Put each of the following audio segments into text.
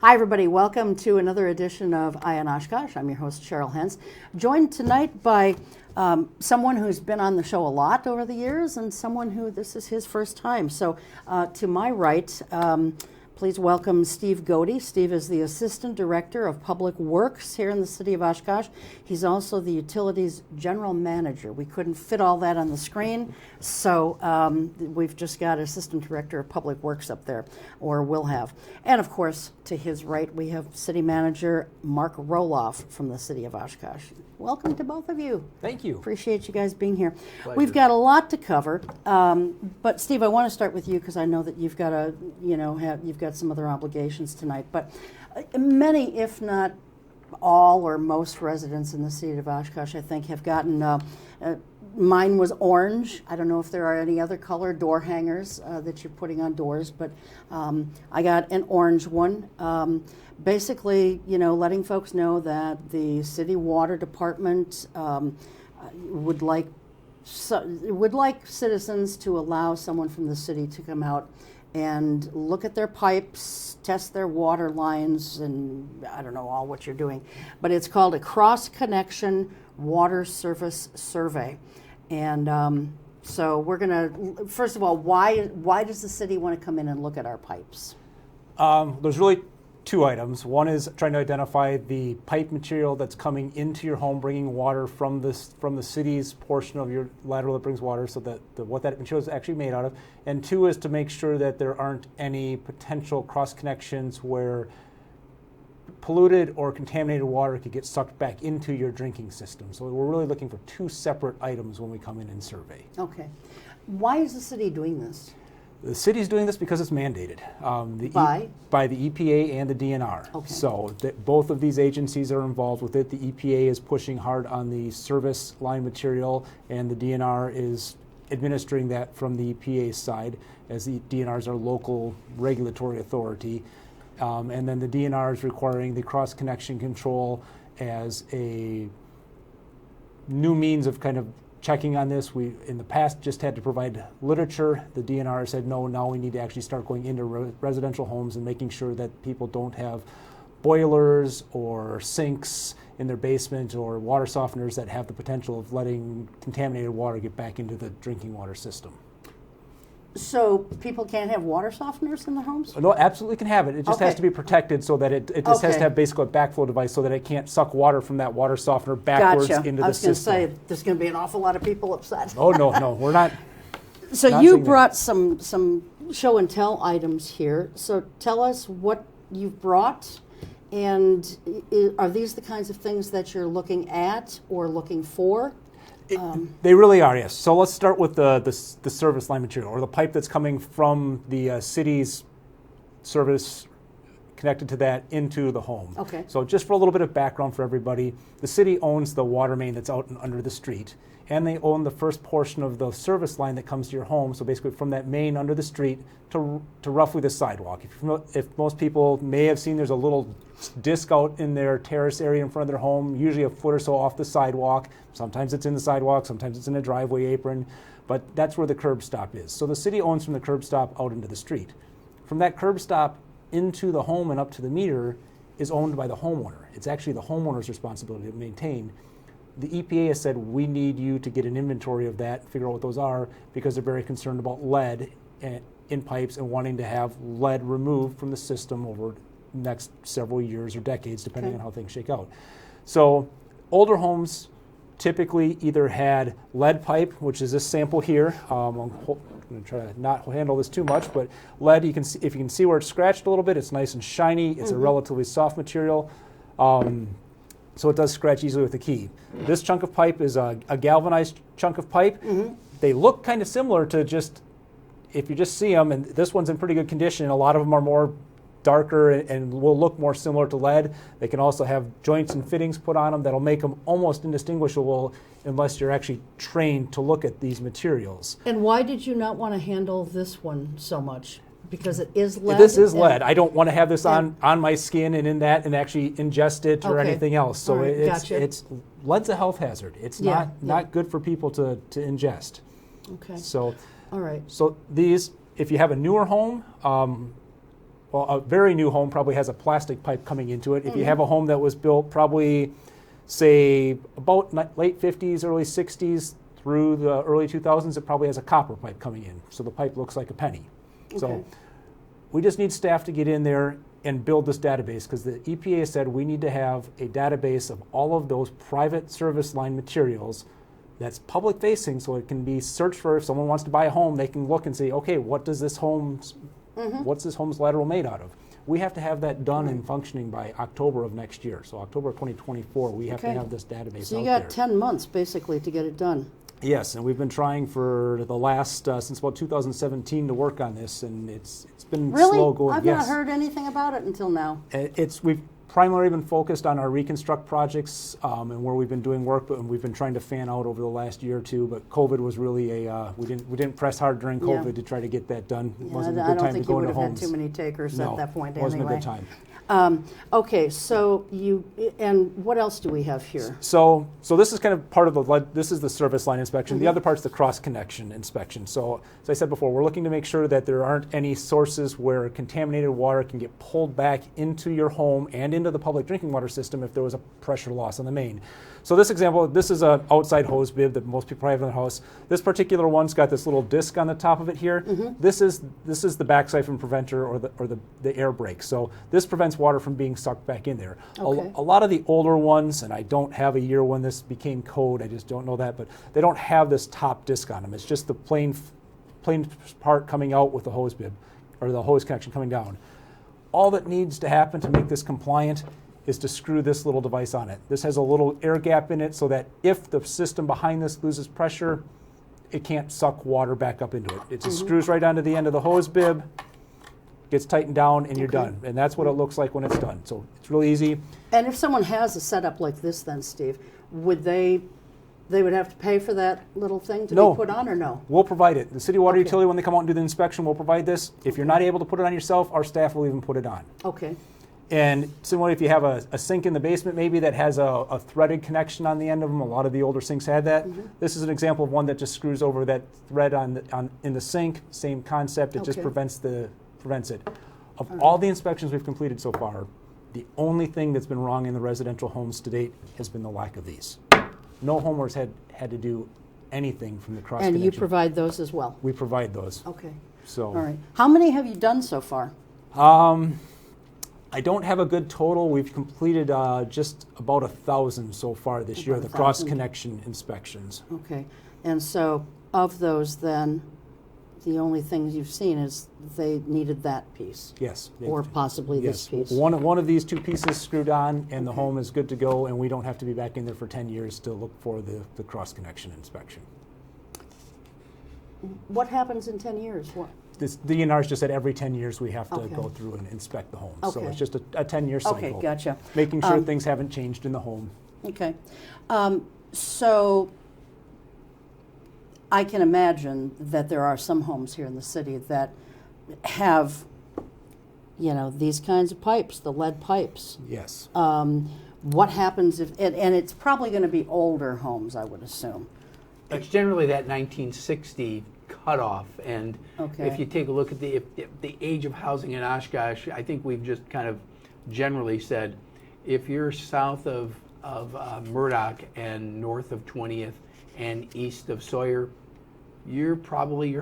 Hi everybody, welcome to another edition of On Oshkosh. I'm your host Cheryl Hentz, joined tonight by someone who's been on the show a lot over the years and someone who this is his first time. So to my right, please welcome Steve Gohde. Steve is the Assistant Director of Public Works here in the City of Oshkosh. He's also the Utilities General Manager. We couldn't fit all that on the screen, so we've just got Assistant Director of Public Works up there, or will have. And of course, to his right, we have City Manager Mark Rohloff from the City of Oshkosh. Welcome to both of you. Thank you. Appreciate you guys being here. Pleasure. We've got a lot to cover, but Steve, I want to start with you because I know that you've got you've got some other obligations tonight. But many, if not all or most residents in the City of Oshkosh, I think, have gotten. Mine was orange. I don't know if there are any other color door hangers that you're putting on doors, but I got an orange one. Basically, letting folks know that the city water department would like citizens to allow someone from the city to come out and look at their pipes, test their water lines, and I don't know all what you're doing. But it's called a cross-connection water surface survey. And so we're going to, first of all, why does the city want to come in and look at our pipes? There's really two items. One is trying to identify the pipe material that's coming into your home, bringing water from the city's portion of your lateral that brings water, so that what that material is actually made out of. And two is to make sure that there aren't any potential cross connections where polluted or contaminated water could get sucked back into your drinking system. So we're really looking for two separate items when we come in and survey. Okay. Why is the city doing this? The city's doing this because it's mandated by the EPA and the DNR. Okay. So both of these agencies are involved with it. The EPA is pushing hard on the service line material, and the DNR is administering that from the EPA side, as the DNR is our local regulatory authority. And then the DNR is requiring the cross-connection control as a new means of kind of checking on this. We, in the past, just had to provide literature. The DNR said, no, now we need to actually start going into residential homes and making sure that people don't have boilers or sinks in their basement or water softeners that have the potential of letting contaminated water get back into the drinking water system. So people can't have water softeners in their homes? No, absolutely can have it. It just has to be protected so that it just has to have basically a backflow device so that it can't suck water from that water softener backwards into the system. I was going to say, there's going to be an awful lot of people upset. Oh, no, we're not. So you brought some show and tell items here. So tell us what you've brought, and are these the kinds of things that you're looking at or looking for? They really are, yes. So let's start with the service line material, or the pipe that's coming from the city's service connected to that into the home. Okay. So just for a little bit of background for everybody, the city owns the water main that's out and under the street, and they own the first portion of the service line that comes to your home, so basically from that main under the street to roughly the sidewalk. If most people may have seen, there's a little disc out in their terrace area in front of their home, usually a foot or so off the sidewalk. Sometimes it's in the sidewalk, sometimes it's in a driveway apron, but that's where the curb stop is. So the city owns from the curb stop out into the street. From that curb stop into the home and up to the meter is owned by the homeowner. It's actually the homeowner's responsibility to maintain. The EPA has said, we need you to get an inventory of that, figure out what those are, because they're very concerned about lead in pipes and wanting to have lead removed from the system over the next several years or decades, depending on how things shake out. So older homes typically either had lead pipe, which is this sample here. I'm going to try to not handle this too much, but lead, you can see, if you can see where it's scratched a little bit, it's nice and shiny. It's a relatively soft material. So it does scratch easily with the key. This chunk of pipe is a galvanized chunk of pipe. They look kind of similar to just, if you just see them, and this one's in pretty good condition, a lot of them are more darker and will look more similar to lead. They can also have joints and fittings put on them that'll make them almost indistinguishable unless you're actually trained to look at these materials. And why did you not want to handle this one so much? Because it is lead? This is lead. I don't want to have this on my skin and in that and actually ingest it or anything else. So it's lead's a health hazard. It's not good for people to ingest. Okay. So all right. So these, if you have a newer home, well, a very new home probably has a plastic pipe coming into it. If you have a home that was built probably, say, about late 50s, early 60s through the early 2000s, it probably has a copper pipe coming in. So the pipe looks like a penny. So we just need staff to get in there and build this database, because the EPA said we need to have a database of all of those private service line materials that's public facing, so it can be searched for. If someone wants to buy a home, they can look and say, okay, what does this home's what's this home's lateral made out of? We have to have that done and functioning by October of next year. So October of 2024, we have to have this database So you out got 10 months basically to get it done. Yes, and we've been trying for the last, since about 2017 to work on this, and it's been slow going. I've not heard anything about it until now. We've primarily been focused on our reconstruct projects and where we've been doing work, but we've been trying to fan out over the last year or two. But COVID was really we didn't press hard during COVID to try to get that done. It wasn't a good time to go into homes. I don't think you would have had too many takers at that point anyway. Wasn't a good time. Okay, so and what else do we have here? So this is kind of part of this is the service line inspection. The other part's the cross connection inspection. So as I said before, we're looking to make sure that there aren't any sources where contaminated water can get pulled back into your home and into the public drinking water system if there was a pressure loss on the main. So this example, this is an outside hose bib that most people have in their house. This particular one's got this little disc on the top of it here. This is the back siphon preventer or the air brake. So this prevents water from being sucked back in there. Okay. A lot of the older ones, and I don't have a year when this became code, I just don't know that, but they don't have this top disc on them. It's just the plain part coming out with the hose bib, or the hose connection coming down. All that needs to happen to make this compliant is to screw this little device on it. This has a little air gap in it so that if the system behind this loses pressure, it can't suck water back up into it. It just screws right onto the end of the hose bib, gets tightened down, and you're done. And that's what it looks like when it's done. So it's really easy. And if someone has a setup like this then, Steve, would they would have to pay for that little thing to be put on, or no? We'll provide it. The city water utility, when they come out and do the inspection, will provide this. If you're not able to put it on yourself, our staff will even put it on. Okay. And similarly, if you have a sink in the basement maybe that has a threaded connection on the end of them, a lot of the older sinks had that. This is an example of one that just screws over that thread in the sink. Same concept. It just prevents it. Of all the inspections we've completed so far, the only thing that's been wrong in the residential homes to date has been the lack of these. No homeowners had to do anything from the cross connection. And you provide those as well? We provide those. Okay. So. All right. How many have you done so far? I don't have a good total. We've completed just about 1,000 so far this year, the cross-connection inspections. Okay. And so of those then, the only things you've seen is they needed that piece? Yes. Or possibly this piece? One of these two pieces screwed on, and the home is good to go, and we don't have to be back in there for 10 years to look for the cross-connection inspection. What happens in 10 years? The DNR's just said every 10 years we have to go through and inspect the home. So it's just a 10-year cycle. Okay, gotcha. Making sure things haven't changed in the home. Okay. So I can imagine that there are some homes here in the city that have, these kinds of pipes, the lead pipes. Yes. What happens if, and it's probably going to be older homes, I would assume. It's generally that 1960 cutoff, and if you take a look at the age of housing in Oshkosh, I think we've just kind of generally said, if you're south of Murdoch and north of 20th and east of Sawyer, your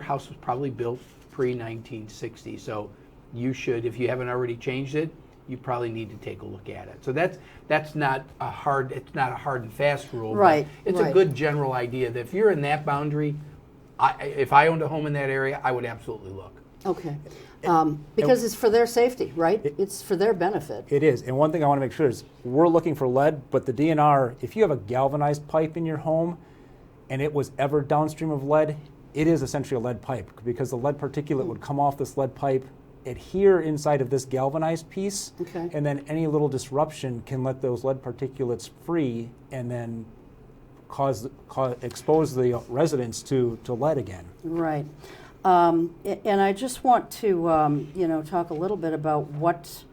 house was probably built pre-1960. So you should, if you haven't already changed it, you probably need to take a look at it. So that's not a hard and fast rule. Right. But it's a good general idea that if you're in that boundary, if I owned a home in that area, I would absolutely look. Okay. Because it's for their safety, right? It's for their benefit. It is. And one thing I want to make sure is we're looking for lead, but the DNR, if you have a galvanized pipe in your home and it was ever downstream of lead, it is essentially a lead pipe, because the lead particulate would come off this lead pipe, adhere inside of this galvanized piece, and then any little disruption can let those lead particulates free and then expose the residents to lead again. Right. And I just want to talk a little bit about what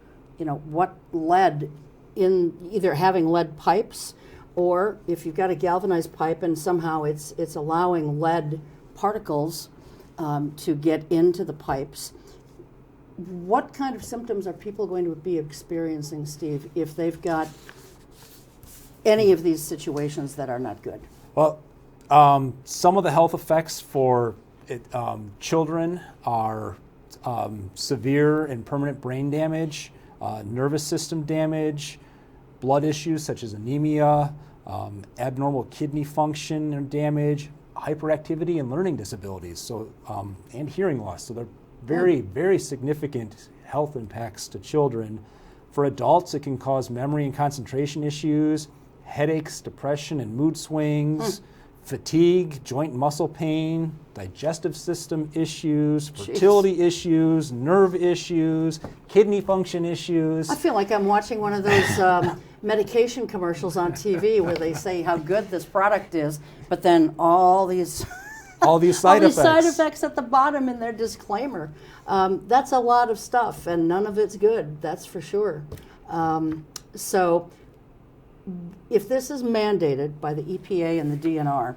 lead in either having lead pipes, or if you've got a galvanized pipe and somehow it's allowing lead particles to get into the pipes. what kind of symptoms are people going to be experiencing, Steve, if they've got any of these situations that are not good? Well, some of the health effects for children are severe and permanent brain damage, nervous system damage, blood issues such as anemia, abnormal kidney function or damage, hyperactivity and learning disabilities, so and hearing loss. So they're very, very significant health impacts to children. For adults, it can cause memory and concentration issues, headaches, depression and mood swings, fatigue, joint and muscle pain, digestive system issues, fertility issues, nerve issues, kidney function issues. I feel like I'm watching one of those medication commercials on TV where they say how good this product is, but then all these side effects. Side effects at the bottom in their disclaimer. That's a lot of stuff, and none of it's good, that's for sure. So if this is mandated by the EPA and the DNR,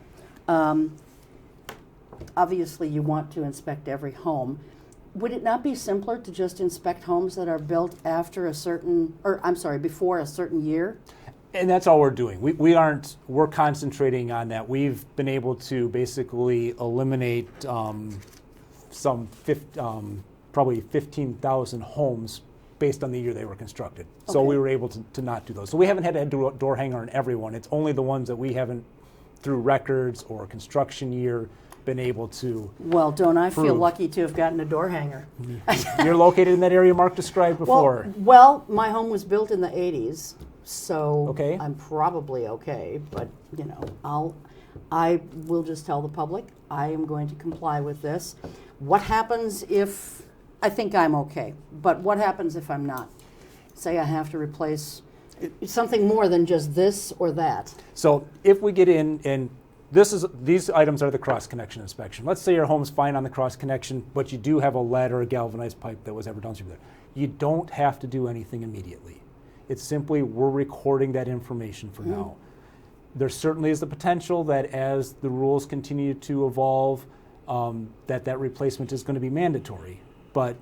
obviously you want to inspect every home. Would it not be simpler to just inspect homes that are built after before a certain year? And that's all we're doing. We're concentrating on that. We've been able to basically eliminate probably 15,000 homes based on the year they were constructed. So we were able to not do those. So we haven't had to do a door hanger on everyone. It's only the ones that we haven't, through records or construction year, been able to. Well, don't I feel lucky to have gotten a door hanger? You're located in that area Mark described before. Well, my home was built in the 80s, so okay. I'm probably okay. But I will just tell the public I am going to comply with this. What happens if I think I'm okay? But what happens if I'm not? Say I have to replace something more than just this or that. So if we get in and these items are the cross-connection inspection. Let's say your home's fine on the cross-connection, but you do have a lead or a galvanized pipe that was ever downstream there. You don't have to do anything immediately. It's simply we're recording that information for now. There certainly is the potential that as the rules continue to evolve, that replacement is going to be mandatory. But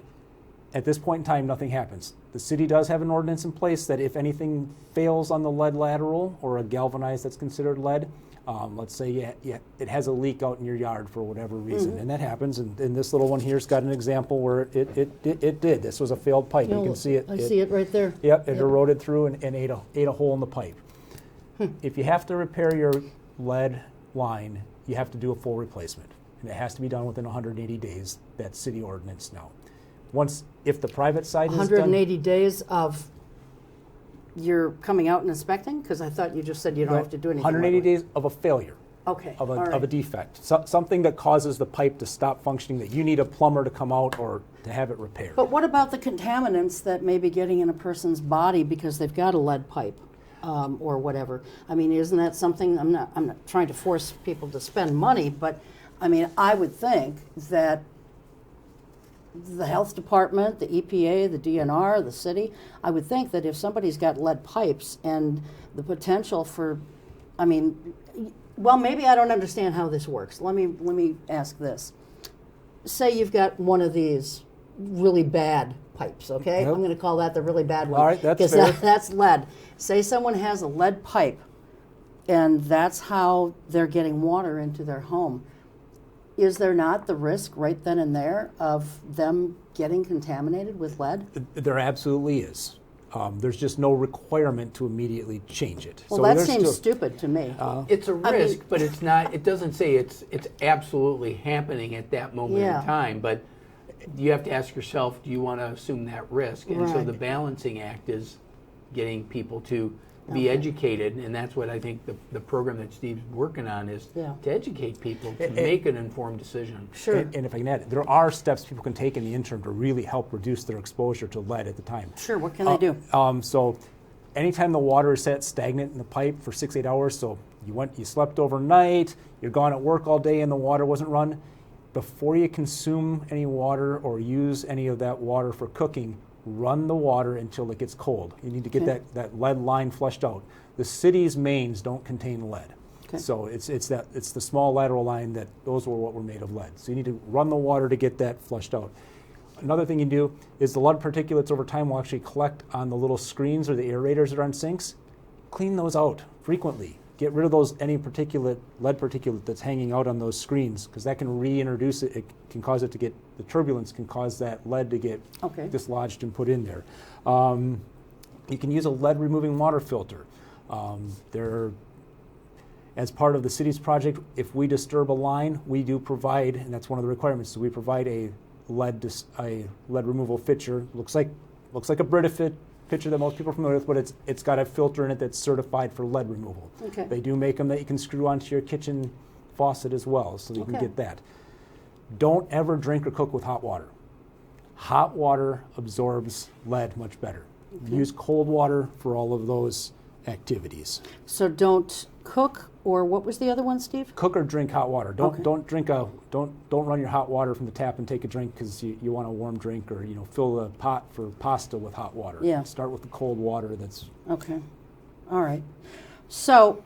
at this point in time, nothing happens. The city does have an ordinance in place that if anything fails on the lead lateral or a galvanized that's considered lead, let's say it has a leak out in your yard for whatever reason, and that happens. And this little one here's got an example where it did. This was a failed pipe. You can see it. I see it right there. Yep, it eroded through and ate a hole in the pipe. If you have to repair your lead line, you have to do a full replacement, and it has to be done within 180 days. That's city ordinance now. If the private side is done, 180 days of you're coming out and inspecting? Because I thought you just said you don't have to do anything. 180 days of a failure. Okay. Of a defect. Something that causes the pipe to stop functioning, that you need a plumber to come out or to have it repaired. But what about the contaminants that may be getting in a person's body because they've got a lead pipe or whatever? I mean, isn't that something, I'm not trying to force people to spend money, but I mean, I would think that the health department, the EPA, the DNR, the city, I would think that if somebody's got lead pipes and the potential for, well, maybe I don't understand how this works. Let me ask this. Say you've got one of these really bad pipes, okay? Yep. I'm going to call that the really bad one. All right, that's fair. That's lead. Say someone has a lead pipe and that's how they're getting water into their home. Is there not the risk right then and there of them getting contaminated with lead? There absolutely is. There's just no requirement to immediately change it. Well, that seems stupid to me. It's a risk, but it's not. It doesn't say it's absolutely happening at that moment in time. But you have to ask yourself, do you want to assume that risk? And so the balancing act is getting people to be educated, and that's what I think the program that Steve's working on is to educate people to make an informed decision. Sure. And if I can add, there are steps people can take in the interim to really help reduce their exposure to lead at the time. Sure, what can they do? So anytime the water is set stagnant in the pipe for 6-8 hours, so you slept overnight, you're gone at work all day and the water wasn't run, before you consume any water or use any of that water for cooking, run the water until it gets cold. You need to get that lead line flushed out. The city's mains don't contain lead. Okay. So it's the small lateral line those were what were made of lead. So you need to run the water to get that flushed out. Another thing you do is the lead particulates over time will actually collect on the little screens or the aerators that are on sinks. Clean those out frequently. Get rid of any lead particulate that's hanging out on those screens, because that can reintroduce it. It can cause it to get, the turbulence can cause that lead to get dislodged and put in there. You can use a lead removing water filter. As part of the city's project, if we disturb a line, we do provide, and that's one of the requirements, so we provide a lead removal fixture. Looks like a Brita pitcher that most people are familiar with, but it's got a filter in it that's certified for lead removal. Okay. They do make them that you can screw onto your kitchen faucet as well, so you can get that. Don't ever drink or cook with hot water. Hot water absorbs lead much better. Use cold water for all of those activities. So don't cook, or what was the other one, Steve? Cook or drink hot water. Don't run your hot water from the tap and take a drink because you want a warm drink, or fill a pot for pasta with hot water. Yeah. Start with the cold water. Okay. All right. So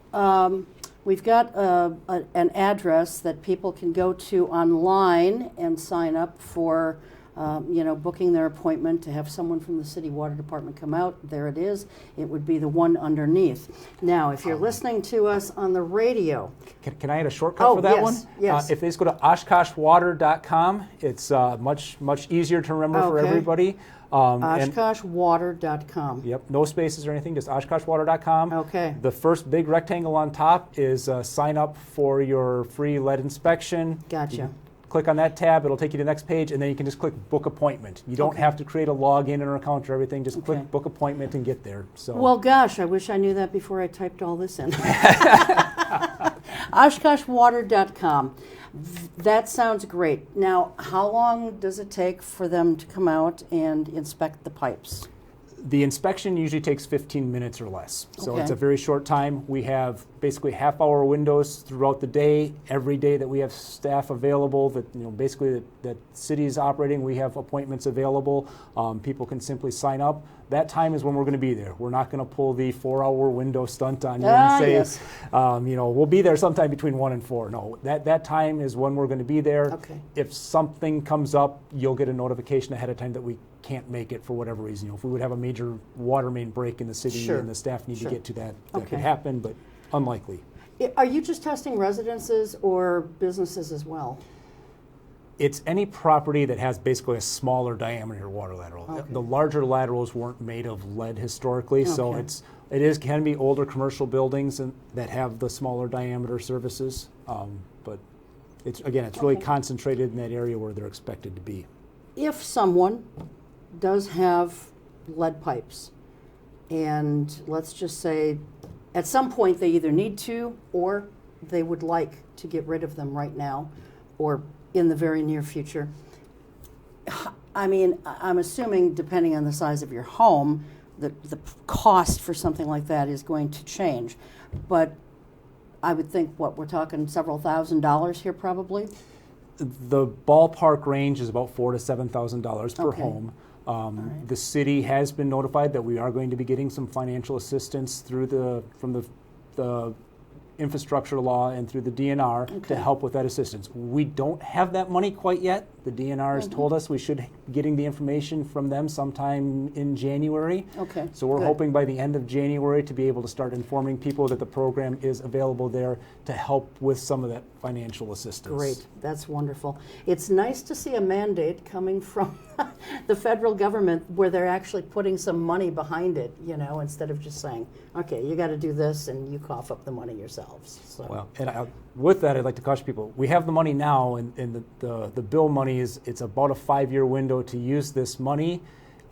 we've got an address that people can go to online and sign up for booking their appointment to have someone from the city water department come out. There it is. It would be the one underneath. Now, if you're listening to us on the radio. Can I add a shortcut for that one? Yes. If they just go to OshkoshWater.com, it's much easier to remember for everybody. OshkoshWater.com. Yep, no spaces or anything, just OshkoshWater.com. Okay. The first big rectangle on top is sign up for your free lead inspection. Gotcha. Click on that tab, it'll take you to the next page, and then you can just click book appointment. You don't have to create a login or account or everything, just click book appointment and get there. So. Well, gosh, I wish I knew that before I typed all this in. OshkoshWater.com. That sounds great. Now, how long does it take for them to come out and inspect the pipes? The inspection usually takes 15 minutes or less. So Okay. it's a very short time. We have basically half-hour windows throughout the day. Every day that we have staff available, that basically that city's operating, we have appointments available. People can simply sign up. That time is when we're going to be there. We're not going to pull the 4-hour window stunt on you and say, yes. We'll be there sometime between 1 and 4. No, that time is when we're going to be there. Okay. If something comes up, you'll get a notification ahead of time that we can't make it for whatever reason. If we would have a major water main break in the city and the staff need to get to that could happen, but unlikely. Are you just testing residences or businesses as well? It's any property that has basically a smaller diameter water lateral. Okay. The larger laterals weren't made of lead historically, so Okay. it can be older commercial buildings that have the smaller diameter services, but it's really concentrated in that area where they're expected to be. If someone does have lead pipes, and let's just say at some point they either need to or they would like to get rid of them right now or in the very near future. I mean, I'm assuming depending on the size of your home, the cost for something like that is going to change. But I would think, we're talking several $1,000s here probably? The ballpark range is about $4,000 to $7,000 per home. Right. The city has been notified that we are going to be getting some financial assistance from the infrastructure law and through the DNR to help with that assistance. We don't have that money quite yet. The DNR has told us we should be getting the information from them sometime in January. Okay. So we're hoping by the end of January to be able to start informing people that the program is available there to help with some of that financial assistance. Great, that's wonderful. It's nice to see a mandate coming from the federal government where they're actually putting some money behind it, instead of just saying, okay, you got to do this and you cough up the money yourselves. So. Well, and with that, I'd like to caution people, we have the money now, and the bill money it's about a 5-year window to use this money.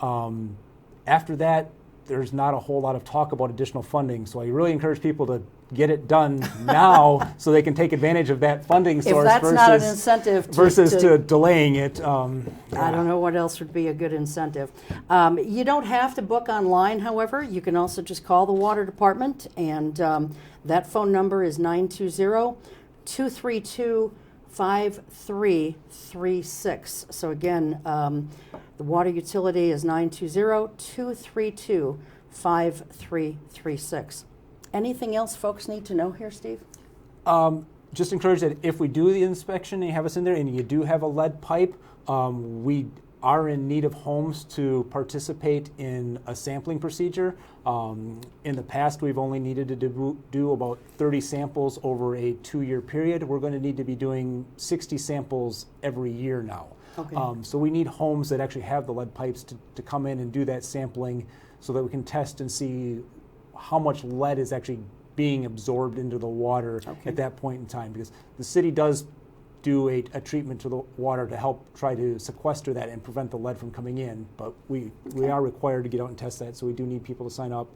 After that, there's not a whole lot of talk about additional funding, so I really encourage people to get it done now so they can take advantage of that funding source. If that's not an incentive to delaying it. I don't know what else would be a good incentive. You don't have to book online, however. You can also just call the water department, and that phone number is 920-232-5336. So again, the water utility is 920-232-5336. Anything else folks need to know here, Steve? Just encourage that if we do the inspection and you have us in there and you do have a lead pipe, we are in need of homes to participate in a sampling procedure. In the past, we've only needed to do about 30 samples over a 2-year period. We're going to need to be doing 60 samples every year now. Okay. So we need homes that actually have the lead pipes to come in and do that sampling so that we can test and see how much lead is actually being absorbed into the water at that point in time. Because the city does do a treatment to the water to help try to sequester that and prevent the lead from coming in. But we are required to get out and test that, so we do need people to sign up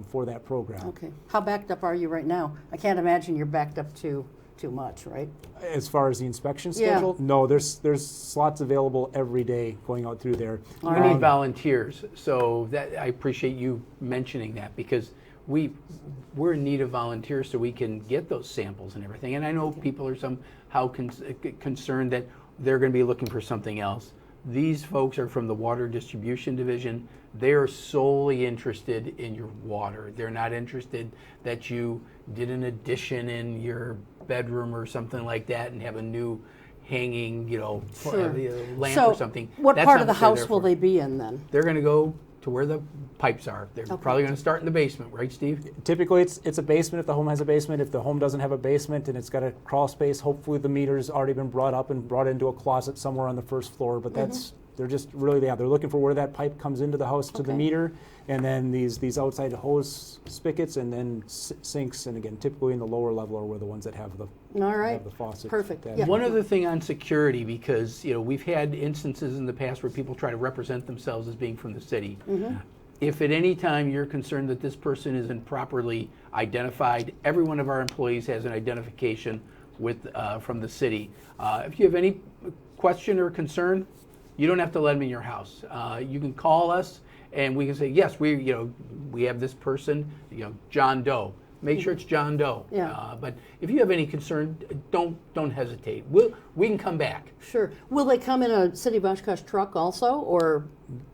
for that program. Okay. How backed up are you right now? I can't imagine you're backed up too much, right? As far as the inspection Yeah. schedule, no, there's slots available every day going out through there. All We right. need volunteers, so that I appreciate you mentioning that, because we're in need of volunteers so we can get those samples and everything. And I know people are somehow concerned that they're going to be looking for something else. These folks are from the Water Distribution Division. They're solely interested in your water. They're not interested that you did an addition in your bedroom or something like that and have a new hanging, Sure. lamp So or something. what That's part not of the what they're house there will for. they be in then? They're going to go to where the pipes are. They're probably going to start in the basement, right, Steve? Typically, it's a basement if the home has a basement. If the home doesn't have a basement and it's got a crawl space, hopefully the meter's already been brought up and brought into a closet somewhere on the first floor. But they're just really, they're looking for where that pipe comes into the house to the meter, and then these outside hose spigots, and then sinks. And again, typically in the lower level are where the ones that have the All right. have the faucet. Perfect. attached. Yeah. One other thing on security, because we've had instances in the past where people try to represent themselves as being from the city. If at any time you're concerned that this person isn't properly identified, every one of our employees has an identification from the city. If you have any question or concern, you don't have to let them in your house. You can call us, and we can say, yes, we have this person, John Doe. Make sure it's John Doe. Yeah. But if you have any concern, don't hesitate. We can come back. Sure. Will they come in a City of Oshkosh truck also, or?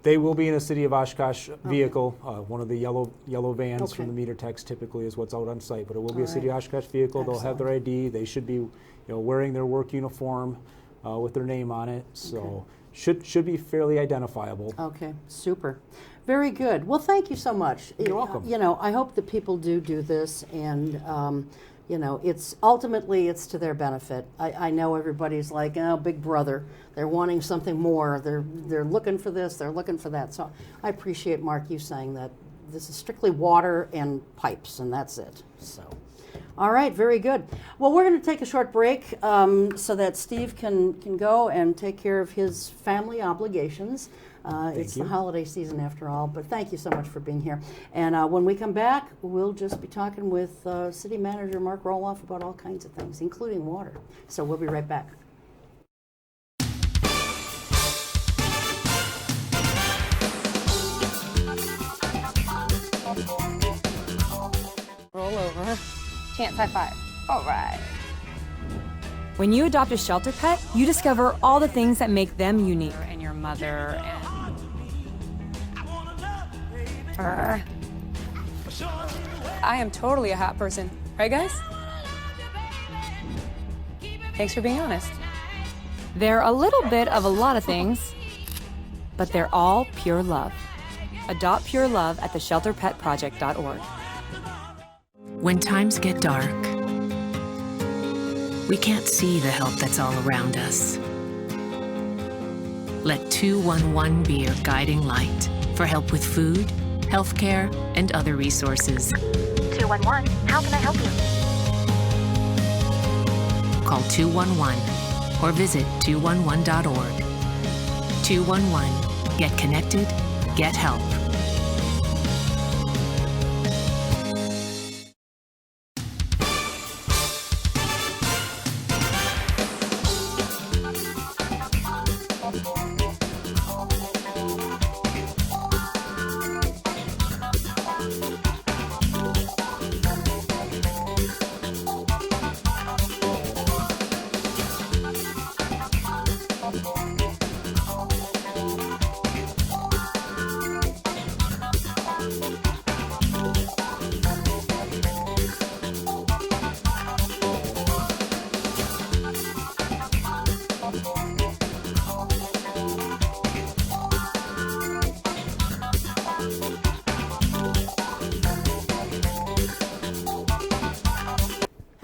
They will be in a City of Oshkosh vehicle. One of the yellow vans from Okay. the meter techs typically is what's out on site, but it will be a All City of right. Oshkosh vehicle. They'll have their Excellent. ID. They should be wearing their work uniform with their name on it. So should be fairly identifiable. Okay, super. Very good. Well, thank you so much. You're welcome. I hope that people do this, and it's ultimately it's to their benefit. I know everybody's like, oh, Big Brother. They're wanting something more. They're looking for this. They're looking for that. So I appreciate, Mark, you saying that this is strictly water and pipes, and that's it. So. All right, very good. Well, we're going to take a short break so that Steve can go and take care of his family obligations. It's the holiday season after all, but thank you so much for being here. And when we come back, we'll just be talking with City Manager Mark Rohloff about all kinds of things, including water. So we'll be right back. Roll over. Chance high five. All right. When you adopt a shelter pet, you discover all the things that make them unique. And your mother and. I am totally a hat person. Right, guys? Thanks for being honest. They're a little bit of a lot of things, but they're all pure love. Adopt pure love at theshelterpetproject.org. When times get dark, we can't see the help that's all around us. Let 211 be your guiding light for help with food, healthcare, and other resources. 211, how can I help you? Call 211 or visit 211.org. 211, get connected, get help.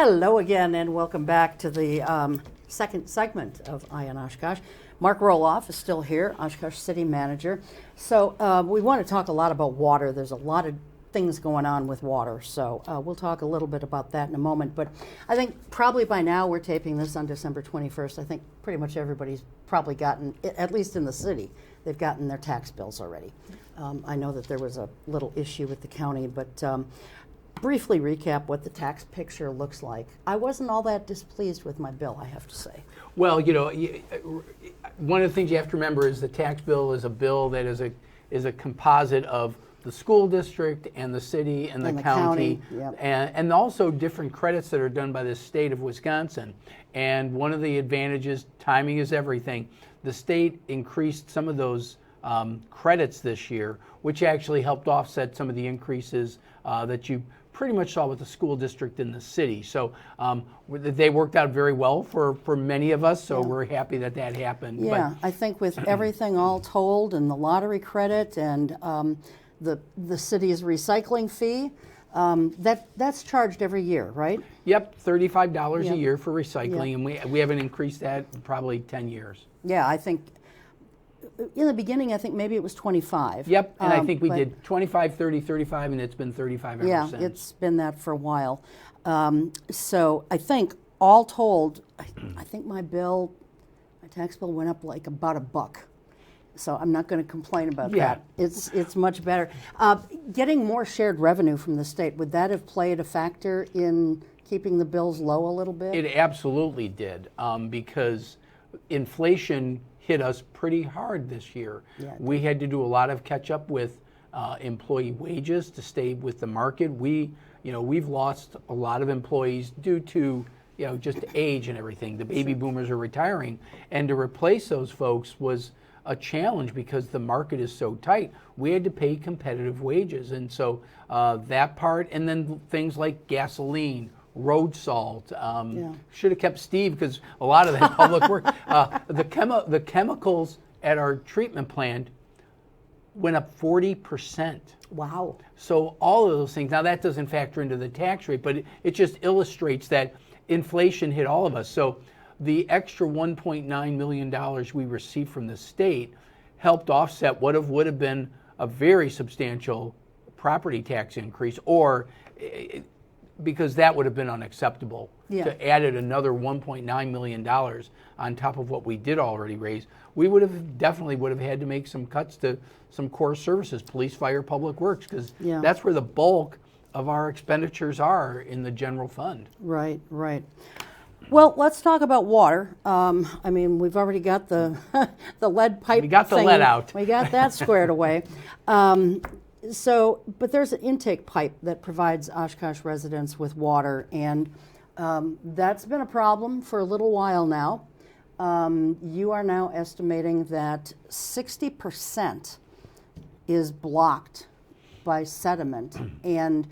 Hello again, and welcome back to the second segment of On Oshkosh. Mark Rohloff is still here, Oshkosh City Manager. So we want to talk a lot about water. There's a lot of things going on with water, so we'll talk a little bit about that in a moment. But I think probably by now, we're taping this on December 21st. I think pretty much everybody's probably gotten, at least in the city, they've gotten their tax bills already. I know that there was a little issue with the county, but briefly recap what the tax picture looks like. I wasn't all that displeased with my bill, I have to say. Well, you know, one of the things you have to remember is the tax bill is a bill that is a composite of the school district and the city and the county, yep. and also different credits that are done by the state of Wisconsin. And one of the advantages, timing is everything. The state increased some of those credits this year, which actually helped offset some of the increases that you pretty much saw with the school district and the city. So they worked out very well for many of us, so yeah. We're happy that that happened. Yeah, I think with everything all told and the lottery credit and the city's recycling fee, that's charged every year, right? Yep, $35 Yep. a year for recycling, Yep. and we haven't increased that in probably 10 years. Yeah, I think in the beginning, I think maybe it was 25. Yep, and I think we but- did 25, 30, 35, and it's been 35 ever Yeah, since. it's been that for a while. So I think all told, I think my tax bill went up like about $1. So I'm not going to complain about Yeah. that. It's much better. Getting more shared revenue from the state, would that have played a factor in keeping the bills low a little bit? It absolutely did, because inflation hit us pretty hard this year. Yeah, it We had to do a lot of catch up with employee wages to stay with the market. We've lost a lot of employees due to just age and everything. The baby boomers are retiring, and to replace those folks was a challenge because the market is so tight. We had to pay competitive wages, and so that part, and then things like gasoline, road salt. Should have kept Steve because a lot of that public work. The chemicals at our treatment plant went up 40%. Wow. So all of those things. Now that doesn't factor into the tax rate, but it just illustrates that inflation hit all of us. So the extra $1.9 million we received from the state helped offset what would have been a very substantial property tax increase, or because that would have been unacceptable. Yeah. To added another $1.9 million on top of what we did already raise, we would have had to make some cuts to some core services, police, fire, public works, because that's where the bulk of our expenditures are in the general fund. Right, right. Well, let's talk about water. I mean, we've already got the the lead pipe. We got the thing. lead out. We got that squared away. But there's an intake pipe that provides Oshkosh residents with water, and that's been a problem for a little while now. You are now estimating that 60% is blocked by sediment, and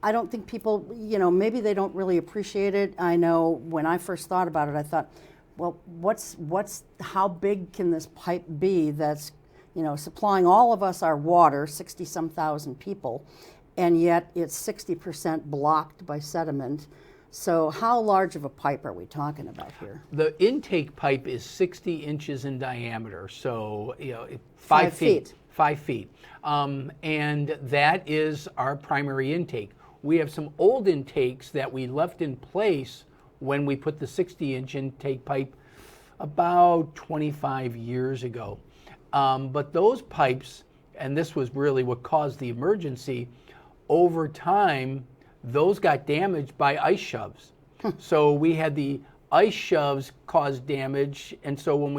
I don't think people, maybe they don't really appreciate it. I know when I first thought about it, I thought, well, how big can this pipe be that's supplying all of us our water, 60-some thousand people, and yet it's 60% blocked by sediment. So how large of a pipe are we talking about here? The intake pipe is 60 inches in diameter, so 5 feet. 5 feet. And that is our primary intake. We have some old intakes that we left in place when we put the 60-inch intake pipe about 25 years ago. But those pipes, and this was really what caused the emergency, over time, those got damaged by ice shoves. So we had the ice shoves cause damage, and so when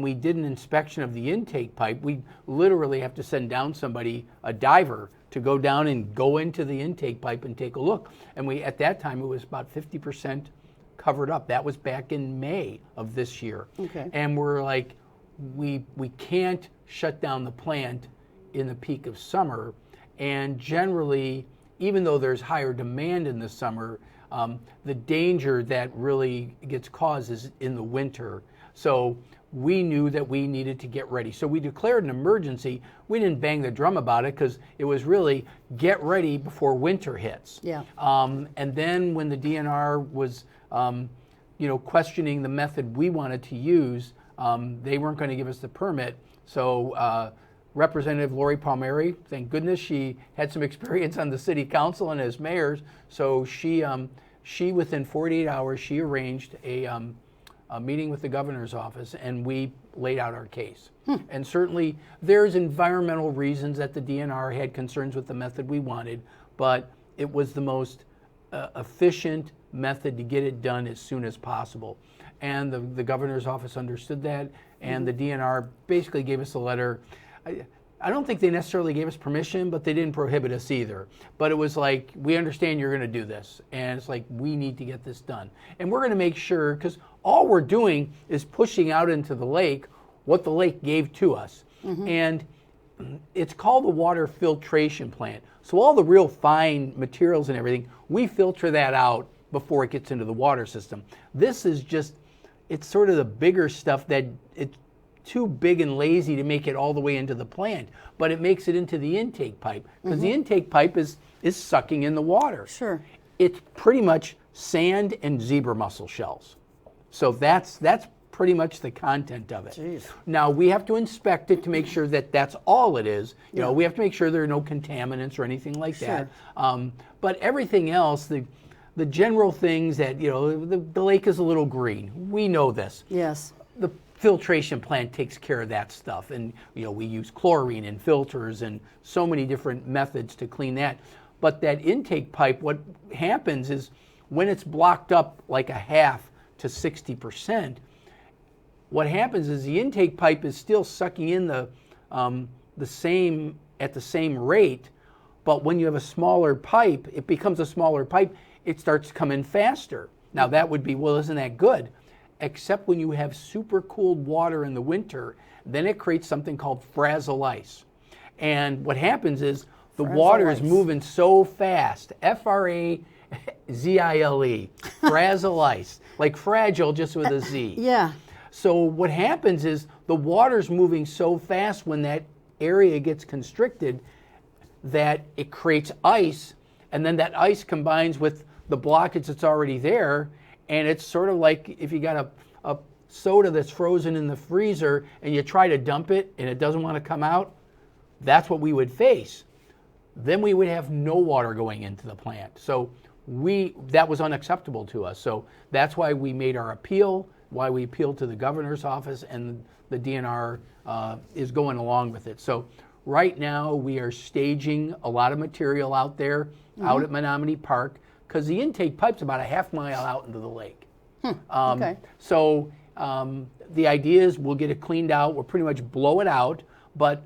we did an inspection of the intake pipe, we literally have to send down somebody, a diver, to go down and go into the intake pipe and take a look. And at that time, it was about 50% covered up. That was back in May of this year. Okay. And we're like, we can't shut down the plant in the peak of summer. And generally, even though there's higher demand in the summer, the danger that really gets caused is in the winter. So we knew that we needed to get ready. So we declared an emergency. We didn't bang the drum about it because it was really get ready before winter hits. Yeah. And then when the DNR was, questioning the method we wanted to use, they weren't going to give us the permit. So Representative Lori Palmieri, thank goodness she had some experience on the city council and as mayors. So she within 48 hours, she arranged a meeting with the governor's office, and we laid out our case. And certainly there's environmental reasons that the DNR had concerns with the method we wanted, but it was the most efficient method to get it done as soon as possible. And the governor's office understood that, and the DNR basically gave us a letter. I don't think they necessarily gave us permission, but they didn't prohibit us either. But it was like, we understand you're going to do this. And it's like, we need to get this done. And we're going to make sure, because all we're doing is pushing out into the lake what the lake gave to us. And it's called the water filtration plant. So all the real fine materials and everything, we filter that out before it gets into the water system. This is just, it's sort of the bigger stuff that it's too big and lazy to make it all the way into the plant, but it makes it into the intake pipe, because the intake pipe is sucking in the water. Sure. It's pretty much sand and zebra mussel shells. So that's pretty much the content of it. Jeez. Now we have to inspect it to make sure that that's all it is. You know, we have to make sure there are no contaminants or anything like that. But everything else, the general things that, the lake is a little green. We know this. Yes. The filtration plant takes care of that stuff, and we use chlorine and filters and so many different methods to clean that. But that intake pipe, what happens is when it's blocked up like a half to 60%, what happens is the intake pipe is still sucking in the same at the same rate, but when you have a smaller pipe, it becomes a smaller pipe. It starts coming faster. Now that would be, well, isn't that good? Except when you have super cooled water in the winter, then it creates something called fragile ice. And what happens is the water is moving so fast, F-R-A-Z-I-L-E, fragile ice, like fragile just with a Z. Yeah. So what happens is the water's moving so fast when that area gets constricted that it creates ice, and then that ice combines with the blockage that's already there. And it's sort of like if you got a soda that's frozen in the freezer and you try to dump it and it doesn't want to come out, that's what we would face. Then we would have no water going into the plant. So that was unacceptable to us. So that's why we made our appeal, why we appealed to the governor's office, and the DNR is going along with it. So right now we are staging a lot of material out there, out at Menominee Park, because the intake pipe's about a half mile out into the lake. Okay. So the idea is we'll get it cleaned out, we'll pretty much blow it out, but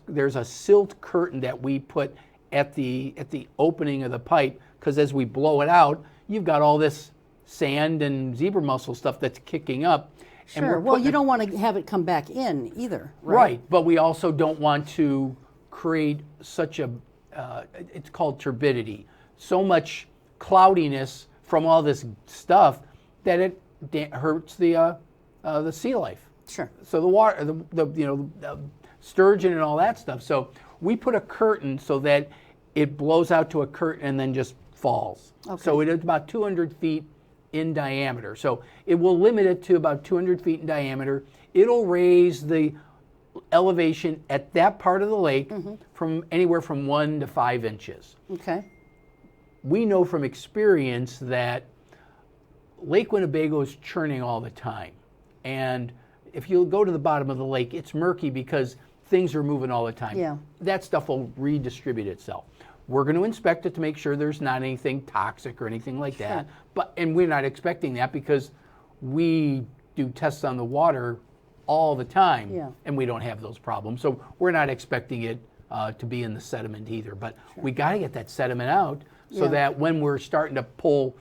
there's a silt curtain that we put at the opening of the pipe, because as we blow it out, you've got all this sand and zebra mussel stuff that's kicking up. Sure. Well, you don't want to have it come back in either, right? Right, but we also don't want to create such a, it's called turbidity, so much cloudiness from all this stuff that it hurts the sea life. Sure. So the water, the sturgeon and all that stuff. So we put a curtain so that it blows out to a curtain and then just falls. Okay. So it is about 200 feet in diameter. So it will limit it to about 200 feet in diameter. It'll raise the elevation at that part of the lake from anywhere from 1 to 5 inches. Okay. We know from experience that Lake Winnebago is churning all the time. And if you go to the bottom of the lake, it's murky because things are moving all the time. Yeah. That stuff will redistribute itself. We're going to inspect it to make sure there's not anything toxic or anything like that. And we're not expecting that because we do tests on the water all the time, and we don't have those problems. So we're not expecting it to be in the sediment either. But we got to get that sediment out so that when we're starting to pull,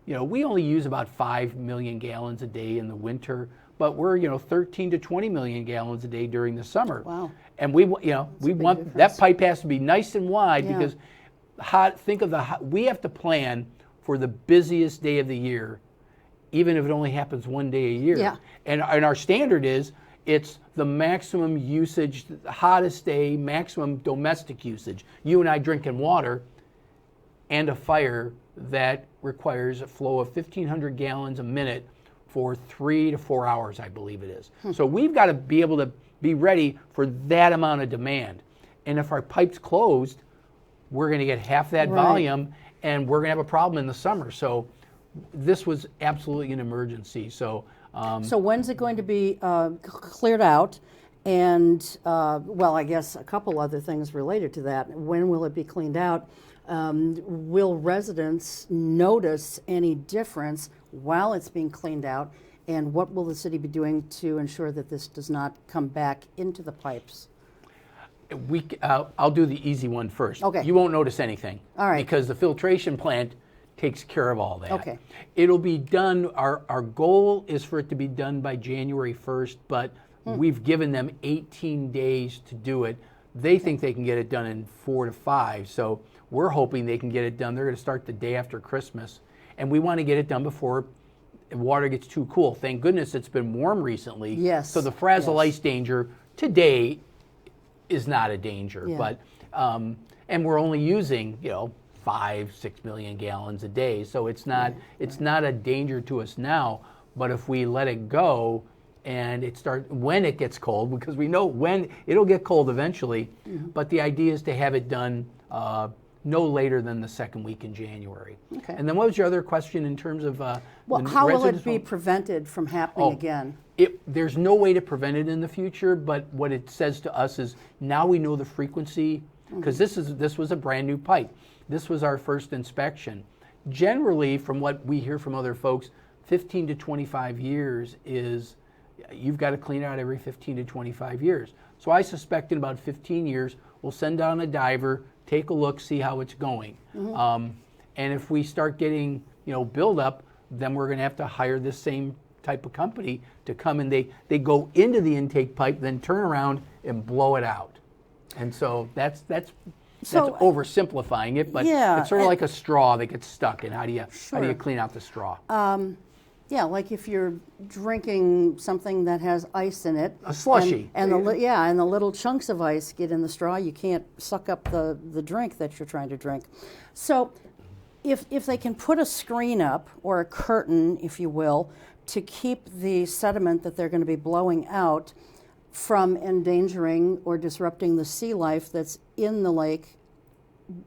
we only use about 5 million gallons a day in the winter, but we're 13 to 20 million gallons a day during the summer. Wow. And we want that pipe has to be nice and wide because we have to plan for the busiest day of the year, even if it only happens one day a year. Yeah. And our standard is It's the maximum usage, the hottest day, maximum domestic usage. You and I drinking water, and a fire that requires a flow of 1,500 gallons a minute for 3 to 4 hours, I believe it is. So we've got to be able to be ready for that amount of demand. And if our pipe's closed, we're going to get half that volume, and we're going to have a problem in the summer. So this was absolutely an emergency. So when's it going to be cleared out? And, well, I guess a couple other things related to that. When will it be cleaned out? Will residents notice any difference while it's being cleaned out? And what will the city be doing to ensure that this does not come back into the pipes? I'll do the easy one first. Okay. You won't notice anything. All right. Because the filtration plant takes care of all that. Okay. It'll be done, our goal is for it to be done by January 1st, but we've given them 18 days to do it. They think they can get it done in 4 to 5, so we're hoping they can get it done. They're going to start the day after Christmas, and we want to get it done before water gets too cool. Thank goodness it's been warm recently. Yes. So the frazzle ice danger today is not a danger, but and we're only using 5-6 million gallons a day, so it's not a danger to us now. But if we let it go, and when it gets cold, because we know when it'll get cold eventually, but the idea is to have it done no later than the second week in January. Okay. And then what was your other question in terms of how will it be prevented from happening again? There's no way to prevent it in the future, but what it says to us is now we know the frequency, because this was a brand new pipe. This was our first inspection. Generally, from what we hear from other folks, 15 to 25 years is, you've got to clean out every 15 to 25 years. So I suspect in about 15 years, we'll send down a diver, take a look, see how it's going. And if we start getting buildup, then we're going to have to hire this same type of company to come, and they go into the intake pipe, then turn around and blow it out. And so that's oversimplifying it, but it's sort of like a straw that gets stuck. And how do you clean out the straw? Yeah, like if you're drinking something that has ice in it, a slushy, and the little chunks of ice get in the straw, you can't suck up the drink that you're trying to drink. So if they can put a screen up, or a curtain, if you will, to keep the sediment that they're going to be blowing out from endangering or disrupting the sea life that's in the lake,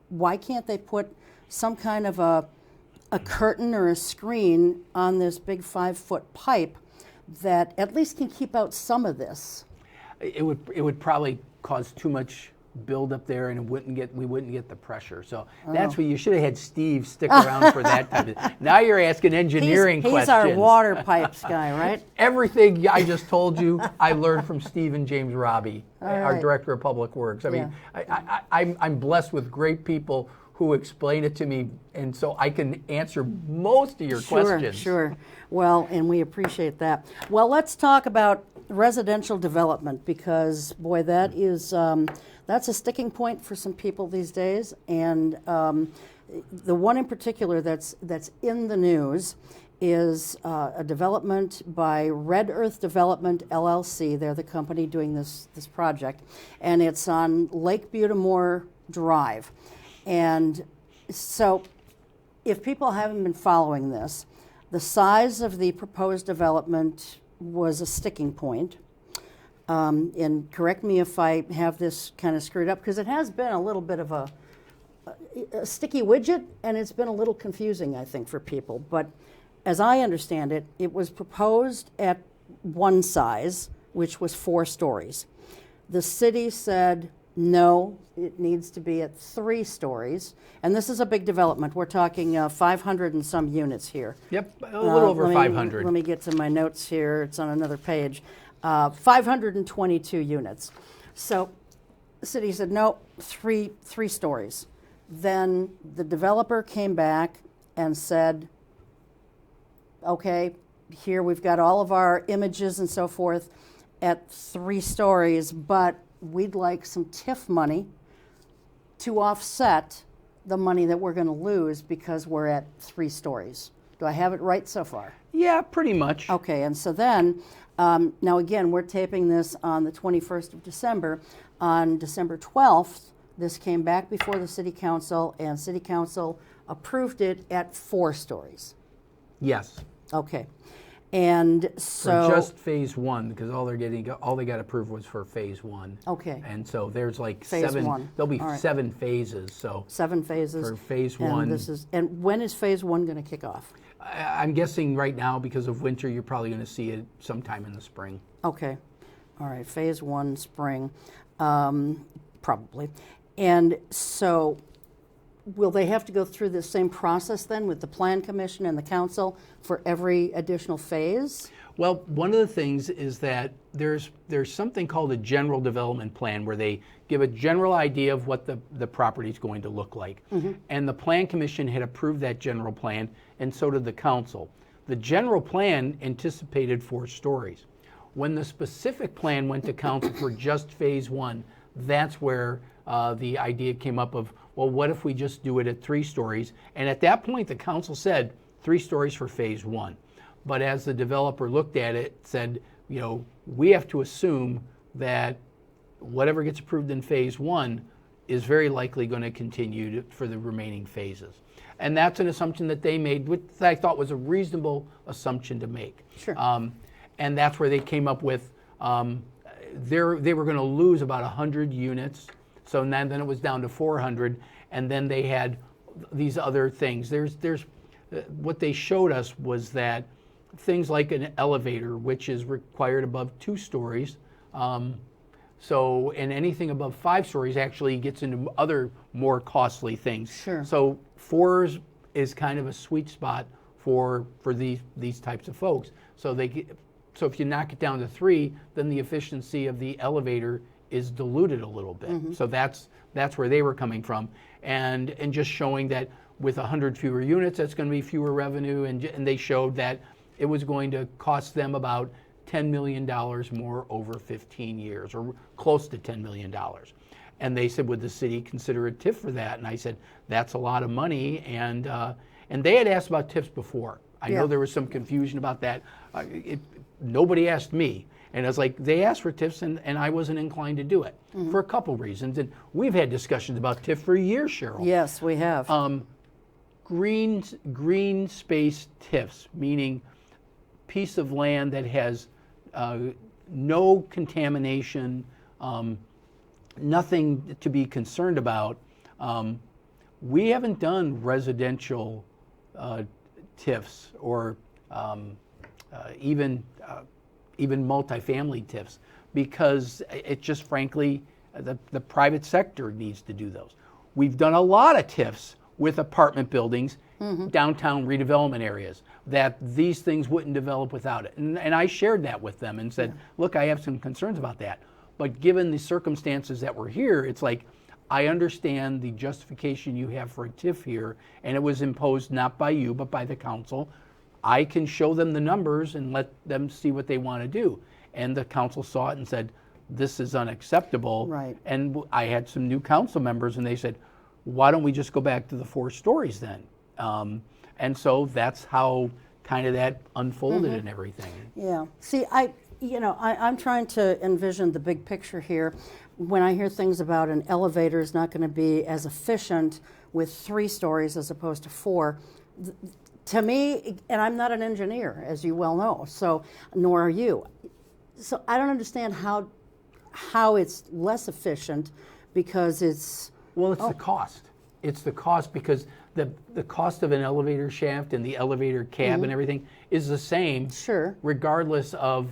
why can't they put some kind of a curtain or a screen on this big 5-foot pipe that at least can keep out some of this? It would probably cause too much build up there, and we wouldn't get the pressure. So that's what you should have had Steve stick around for that type of. Now you're asking engineering questions. He's our water pipes guy, right? Everything I just told you, I learned from Steve and James Robbie, our director of public works. I mean, I'm blessed with great people who explain it to me, and so I can answer most of your questions. Sure. Well, and we appreciate that. Well, let's talk about residential development, because boy, that is that's a sticking point for some people these days. And the one in particular that's in the news is a development by Red Earth Development LLC. They're the company doing this project, and it's on Lake Butamore Drive. And so if people haven't been following this, the size of the proposed development was a sticking point. And correct me if I have this kind of screwed up, because it has been a little bit of a sticky widget, and it's been a little confusing, I think, for people. But as I understand it, it was proposed at one size, which was 4 stories. The city said, no, it needs to be at 3 stories. And this is a big development. We're talking 500 and some units here. Yep, a little over 500. Let me get to my notes here. It's on another page. 522 units. So the city said, no, three stories. Then the developer came back and said, okay, here we've got all of our images and so forth at 3 stories, but we'd like some TIF money to offset the money that we're going to lose because we're at 3 stories. Do I have it right so far? Yeah, pretty much. Okay, and so then Now again, we're taping this on the 21st of December. On December 12th, this came back before the City Council, and City Council approved it at 4 stories. Yes. Okay. And so For just phase 1, because all they got approved was for phase 1. Okay. And so there's like Phase 7. 1. There'll be All right. 7 phases. So 7 phases. for phase and 1. And when is phase 1 going to kick off? I'm guessing right now, because of winter, you're probably going to see it sometime in the spring. Okay. All right. Phase 1, spring, probably. And so will they have to go through the same process then with the Plan Commission and the Council for every additional phase? Well, one of the things is that there's something called a general development plan where they give a general idea of what the property is going to look like. And the Plan Commission had approved that general plan, and so did the Council. The general plan anticipated 4 stories. When the specific plan went to Council for just phase 1, that's where the idea came up of, well, what if we just do it at 3 stories? And at that point, the Council said 3 stories for phase 1. But as the developer looked at it, said, we have to assume that whatever gets approved in phase 1 is very likely going to continue for the remaining phases. And that's an assumption that they made, which I thought was a reasonable assumption to make. Sure. And that's where they came up with, they were going to lose about 100 units. So then it was down to 400, and then they had these other things. What they showed us was that things like an elevator, which is required above 2 stories, and anything above 5 stories actually gets into other more costly things. Sure. So 4 is kind of a sweet spot for these types of folks. So if you knock it down to 3, then the efficiency of the elevator is diluted a little bit. So that's where they were coming from, and just showing that with 100 fewer units, that's going to be fewer revenue, and they showed that it was going to cost them about $10 million more over 15 years, or close to $10 million. And they said, would the city consider a TIF for that? And I said, that's a lot of money, and they had asked about TIFs before. I know there was some confusion about that. Nobody asked me. And I was like, they asked for TIFs, and I wasn't inclined to do it for a couple reasons. And we've had discussions about TIF for years, Cheryl. Yes, we have. Green space TIFs, meaning piece of land that has no contamination, nothing to be concerned about. We haven't done residential TIFs or even multifamily TIFs, because it just, frankly, the private sector needs to do those. We've done a lot of TIFs with apartment buildings, downtown redevelopment areas, that these things wouldn't develop without it. And I shared that with them and said, look, I have some concerns about that. But given the circumstances that were here, it's like, I understand the justification you have for a TIF here, and it was imposed not by you, but by the council. I can show them the numbers and let them see what they want to do. And the council saw it and said, this is unacceptable. Right. And I had some new council members, and they said, why don't we just go back to the 4 stories then? And so that's how kind of that unfolded and everything. Yeah. See, I'm trying to envision the big picture here. When I hear things about an elevator is not going to be as efficient with 3 stories as opposed to 4, to me, and I'm not an engineer, as you well know, so nor are you. So I don't understand how it's less efficient, because it's... Well, it's the cost. It's the cost, because the cost of an elevator shaft and the elevator cab and everything is the same, regardless of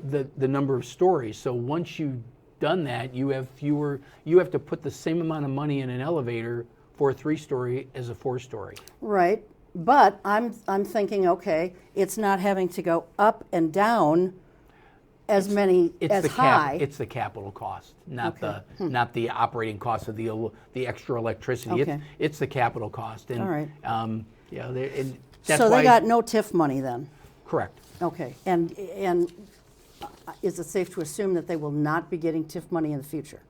the number of stories. So once you've done that, you have to put the same amount of money in an elevator for a 3-story as a 4-story. Right. But I'm thinking, okay, it's not having to go up and down as high. It's the capital cost, not the operating cost of the extra electricity. Okay. It's the capital cost. And, all right. That's so why they got no TIF money then? Correct. Okay. And is it safe to assume that they will not be getting TIF money in the future?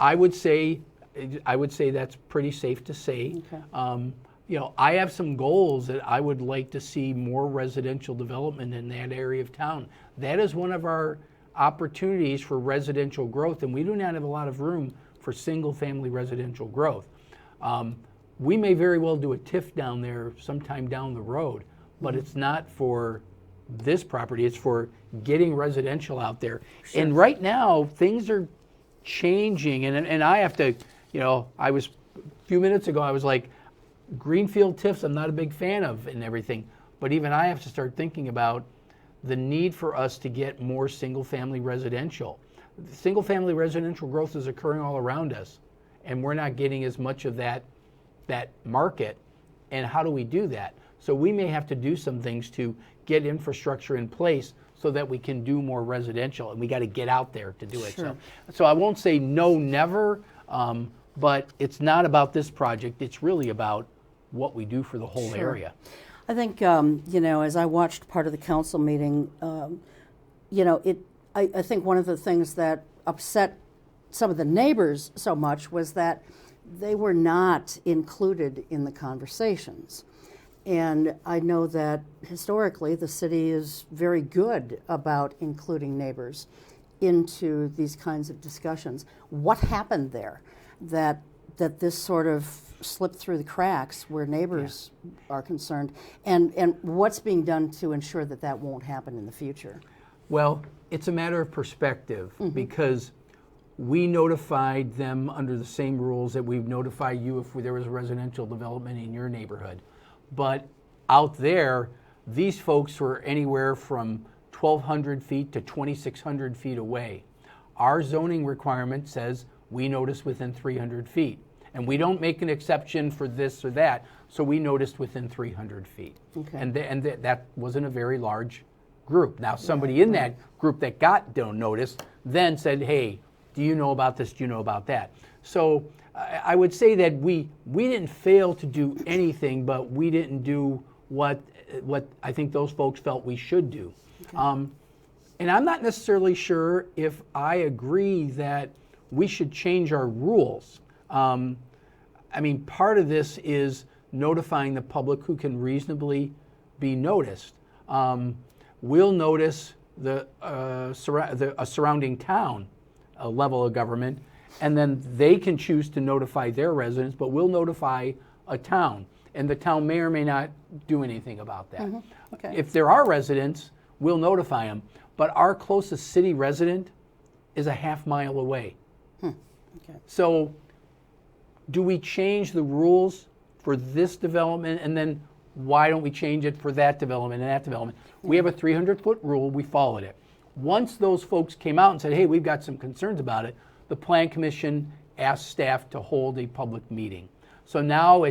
I would say that's pretty safe to say. Okay. I have some goals that I would like to see more residential development in that area of town. That is one of our opportunities for residential growth, and we do not have a lot of room for single-family residential growth. We may very well do a TIF down there sometime down the road, but it's not for this property. It's for getting residential out there. Sure. And right now, things are changing, and I have to, a few minutes ago, I was like, greenfield TIFs I'm not a big fan of and everything, but even I have to start thinking about the need for us to get more single-family residential. Single-family residential growth is occurring all around us, and we're not getting as much of that market. And how do we do that? So we may have to do some things to get infrastructure in place so that we can do more residential, and we got to get out there to do it. Sure. So I won't say no, never, but it's not about this project. It's really about what we do for the whole area. I think, as I watched part of the council meeting, I think one of the things that upset some of the neighbors so much was that they were not included in the conversations. And I know that historically the city is very good about including neighbors into these kinds of discussions. What happened there that this sort of slipped through the cracks where neighbors are concerned, and what's being done to ensure that that won't happen in the future? Well, it's a matter of perspective, because we notified them under the same rules that we've notified you if there was a residential development in your neighborhood. But out there, these folks were anywhere from 1,200 feet to 2,600 feet away. Our zoning requirement says we notice within 300 feet. And we don't make an exception for this or that, so we noticed within 300 feet. Okay. And that wasn't a very large group. Now, somebody in that group that got noticed then said, hey, do you know about this? Do you know about that? So I would say that we didn't fail to do anything, but we didn't do what I think those folks felt we should do. Okay. And I'm not necessarily sure if I agree that we should change our rules. Part of this is notifying the public who can reasonably be noticed. We'll notice a surrounding town level of government, and then they can choose to notify their residents, but we'll notify a town, and the town may or may not do anything about that. Okay. If there are residents, we'll notify them, but our closest city resident is a half mile away. Okay. So do we change the rules for this development, and then why don't we change it for that development and that development? We have a 300-foot rule. We followed it. Once those folks came out and said, hey, we've got some concerns about it, the Plan Commission asked staff to hold a public meeting. So now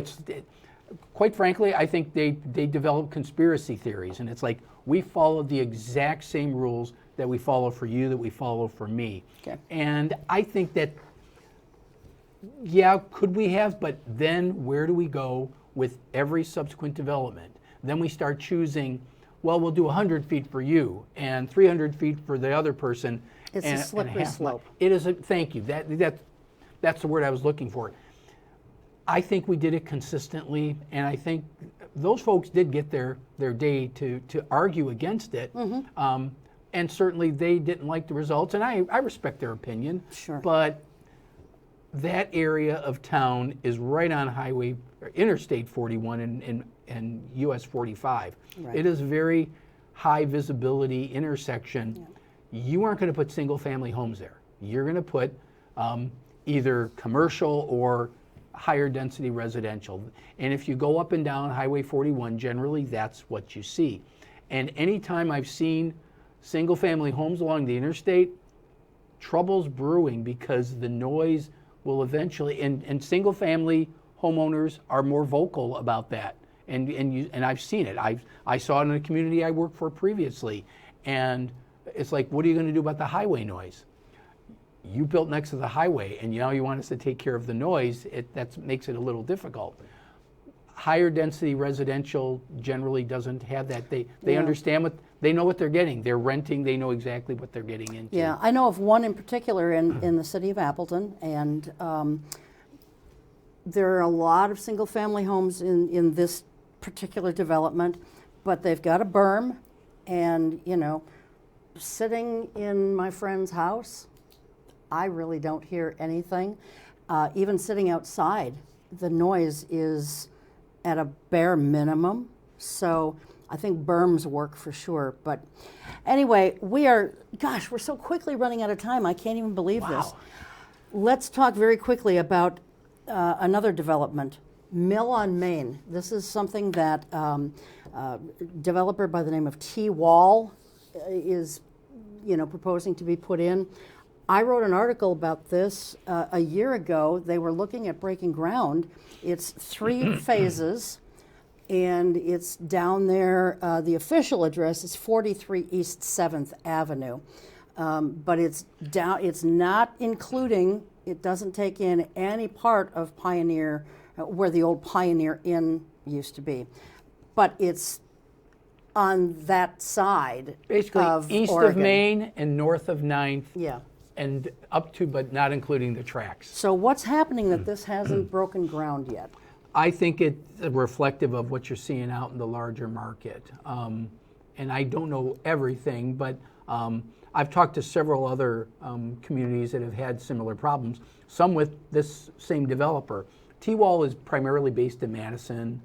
quite frankly, I think they developed conspiracy theories, and it's like we followed the exact same rules that we follow for you, that we follow for me. Okay. And I think that, could we have, but then where do we go with every subsequent development? Then we start choosing, well, we'll do 100 feet for you and 300 feet for the other person. It's a slippery slope. It is thank you. That's the word I was looking for. I think we did it consistently, and I think those folks did get their day to argue against it. And certainly they didn't like the results, and I respect their opinion. Sure. But that area of town is right on Interstate 41 and US 45. Right. It is a very high visibility intersection. Yeah. You aren't going to put single family homes there. You're going to put either commercial or higher density residential. And if you go up and down Highway 41, generally that's what you see. And anytime I've seen single family homes along the interstate, trouble's brewing, because the noise will eventually, and single family homeowners are more vocal about that. And I've seen it. I saw it in a community I worked for previously. And it's like, what are you going to do about the highway noise? You built next to the highway, and you want us to take care of the noise. That makes it a little difficult. Higher density residential generally doesn't have that. They understand they know what they're getting. They're renting. They know exactly what they're getting into. Yeah, I know of one in particular in the city of Appleton, and there are a lot of single-family homes in this particular development, but they've got a berm, and, you know, sitting in my friend's house, I really don't hear anything. Even sitting outside, the noise is at a bare minimum. So I think berms work for sure. But anyway, we're so quickly running out of time. I can't even believe this. Let's talk very quickly about another development, Mill on Main. This is something that a developer by the name of T. Wall is, you know, proposing to be put in. I wrote an article about this a year ago. They were looking at breaking ground. It's 3 phases, and it's down there. The official address is 43 East 7th Avenue, but it's down. It's not including. It doesn't take in any part of Pioneer, where the old Pioneer Inn used to be, but it's on that side, basically of east Oregon. of Main and north of 9th. Yeah. And up to, but not including the tracks. So what's happening that this hasn't broken ground yet? I think it's reflective of what you're seeing out in the larger market. And I don't know everything, but I've talked to several other communities that have had similar problems, some with this same developer. T-Wall is primarily based in Madison,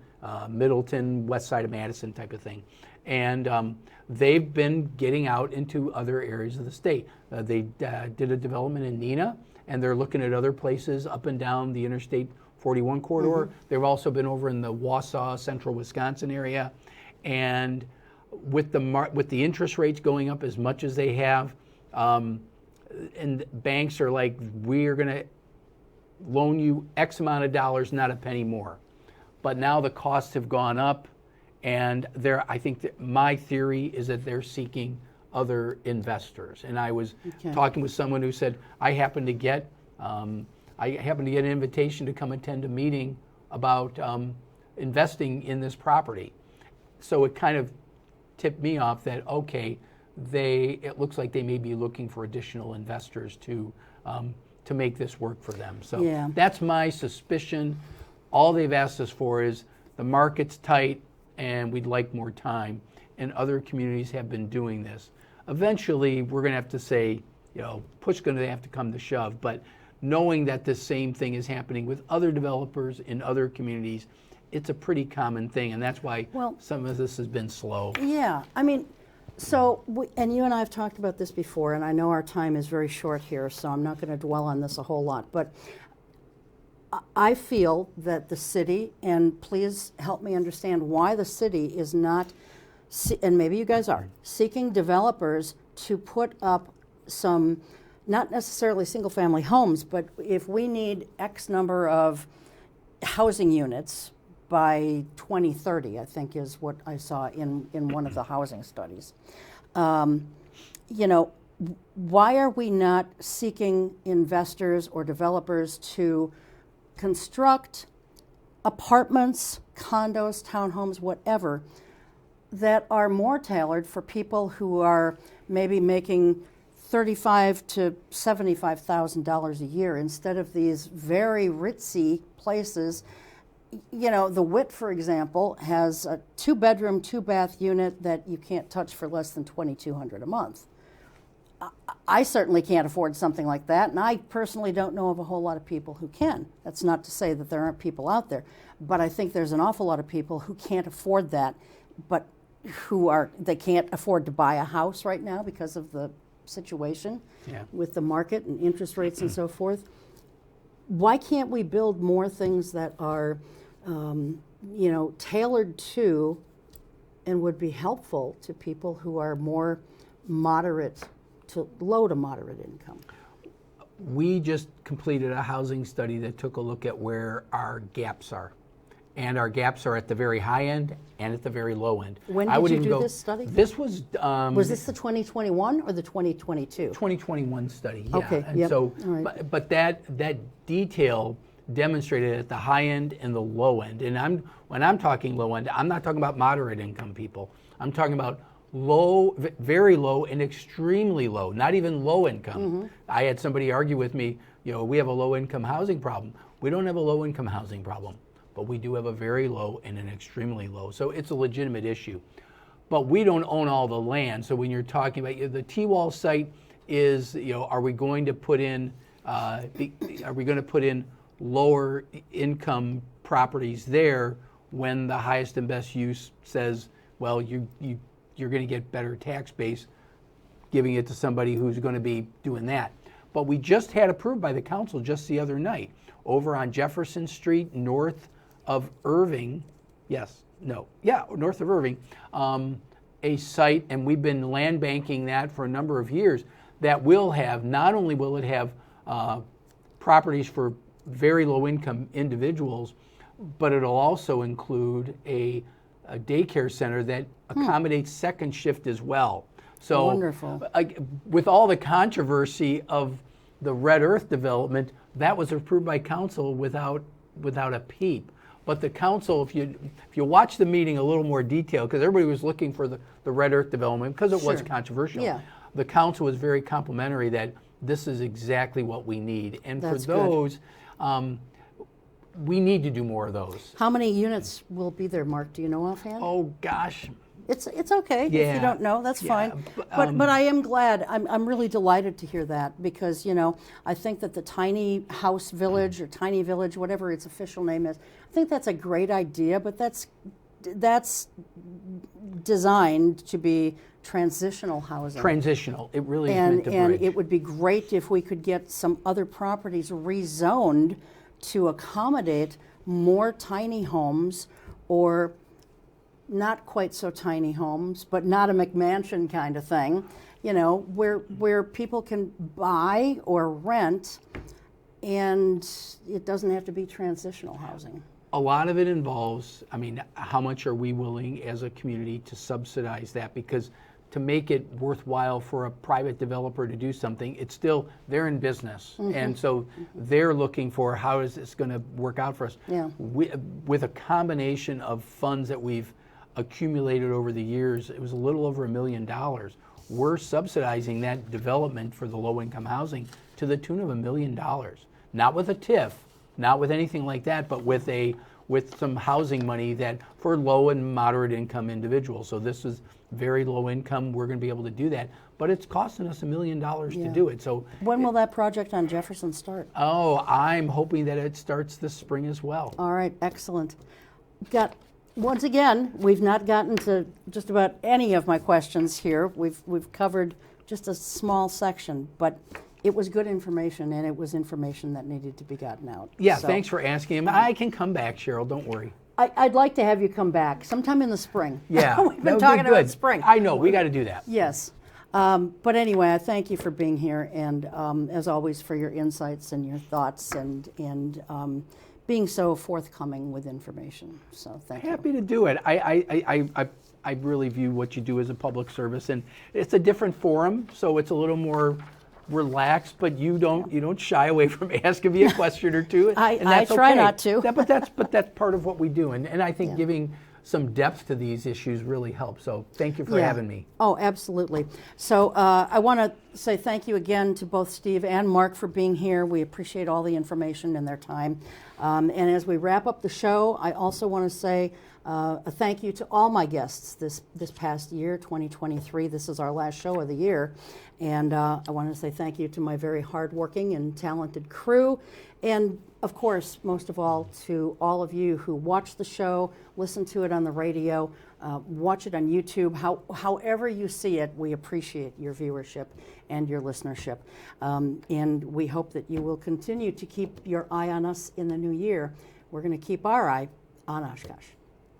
Middleton, west side of Madison type of thing. And they've been getting out into other areas of the state. They did a development in Neenah, and they're looking at other places up and down the Interstate 41 corridor. They've also been over in the Wausau, central Wisconsin area. And with the interest rates going up as much as they have, and banks are like, we're going to loan you X amount of dollars, not a penny more. But now the costs have gone up, and I think that my theory is that they're seeking other investors. And I was talking with someone who said, I happened to get an invitation to come attend a meeting about investing in this property. So it kind of tipped me off that, okay, it looks like they may be looking for additional investors to make this work for them. So that's my suspicion. All they've asked us for is the market's tight and we'd like more time. And other communities have been doing this. Eventually, we're going to have to say, you know, push going to have to come to shove. But knowing that the same thing is happening with other developers in other communities, it's a pretty common thing. And that's why some of this has been slow. Yeah, I mean, so, and you and I have talked about this before, and I know our time is very short here, so I'm not going to dwell on this a whole lot. But I feel that the city, and please help me understand why the city is not, and maybe you guys are, seeking developers to put up some, not necessarily single-family homes, but if we need X number of housing units by 2030, I think is what I saw in one of the housing studies. You know, why are we not seeking investors or developers to construct apartments, condos, townhomes, whatever, that are more tailored for people who are maybe making $35,000 to $75,000 a year instead of these very ritzy places? You know, the Witt, for example, has a 2-bedroom, 2-bath unit that you can't touch for less than $2,200 a month. I certainly can't afford something like that, and I personally don't know of a whole lot of people who can. That's not to say that there aren't people out there, but I think there's an awful lot of people who can't afford that, but they can't afford to buy a house right now because of the situation with the market and interest rates and so forth. Why can't we build more things that are, you know, tailored to and would be helpful to people who are more moderate to low to moderate income? We just completed a housing study that took a look at where our gaps are. And our gaps are at the very high end and at the very low end. When did you do this study? This was... was this the 2021 or the 2022? 2021 study, yeah. Okay, and so, but that detail demonstrated at the high end and the low end. And when I'm talking low end, I'm not talking about moderate income people. I'm talking about low, very low, and extremely low, not even low income. I had somebody argue with me, you know, we have a low income housing problem. We don't have a low-income housing problem, but we do have a very low and an extremely low. So it's a legitimate issue. But we don't own all the land. So when you're talking about the T-Wall site is, are we going to put in lower income properties there when the highest and best use says, well, you're going to get better tax base giving it to somebody who's going to be doing that. But we just had approved by the council just the other night over on Jefferson Street, north of Irving, north of Irving, a site, and we've been land banking that for a number of years, that will have, not only will it have properties for very low income individuals, but it'll also include a daycare center that accommodates second shift as well. So wonderful. With all the controversy of the Red Earth development, that was approved by council without a peep. But the council, if you watch the meeting a little more detailed, because everybody was looking for the Red Earth development because it was controversial. Yeah. The council was very complimentary that this is exactly what we need. And That's for those, we need to do more of those. How many units will be there, Mark? Do you know offhand? Oh gosh. It's okay if you don't know. That's fine. But I am glad. I'm really delighted to hear that because I think that the tiny house village or tiny village, whatever its official name is, I think that's a great idea. But that's designed to be transitional housing. Transitional. It really is meant to bridge. And it would be great if we could get some other properties rezoned to accommodate more tiny homes or not quite so tiny homes, but not a McMansion kind of thing, where people can buy or rent, and it doesn't have to be transitional housing. A lot of it involves, how much are we willing as a community to subsidize that? Because to make it worthwhile for a private developer to do something, it's still, they're in business. Mm-hmm. And so they're looking for how is this going to work out for us? Yeah. With a combination of funds that we've accumulated over the years, it was a little over $1 million. We're subsidizing that development for the low-income housing to the tune of $1 million. Not with a TIF, not with anything like that, but with some housing money that for low and moderate income individuals. So this is very low income. We're going to be able to do that, but it's costing us $1 million to do it. So when will that project on Jefferson start? Oh, I'm hoping that it starts this spring as well. All right, excellent. Once again, we've not gotten to just about any of my questions here. We've covered just a small section, but it was good information, and it was information that needed to be gotten out. Yeah, so, thanks for asking him. I can come back, Cheryl, don't worry. I'd like to have you come back sometime in the spring. Yeah, we've been talking about spring. I know, we got to do that. Yes. But anyway, I thank you for being here, and as always, for your insights and your thoughts and being so forthcoming with information. So thank you. Happy to do it. I really view what you do as a public service, and it's a different forum, so it's a little more relaxed, but you don't shy away from asking me a question or two. And that's I try okay. not to. But that's part of what we do, and I think giving some depth to these issues really helps. So thank you for having me. Oh, absolutely. So I want to say thank you again to both Steve and Mark for being here. We appreciate all the information and their time. And as we wrap up the show, I also want to say a thank you to all my guests this past year, 2023. This is our last show of the year. And I want to say thank you to my very hardworking and talented crew. And of course, most of all, to all of you who watch the show, listen to it on the radio, watch it on YouTube, however you see it, we appreciate your viewership and your listenership. And we hope that you will continue to keep your eye on us in the new year. We're going to keep our eye on Oshkosh.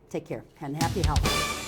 Take care and happy holidays.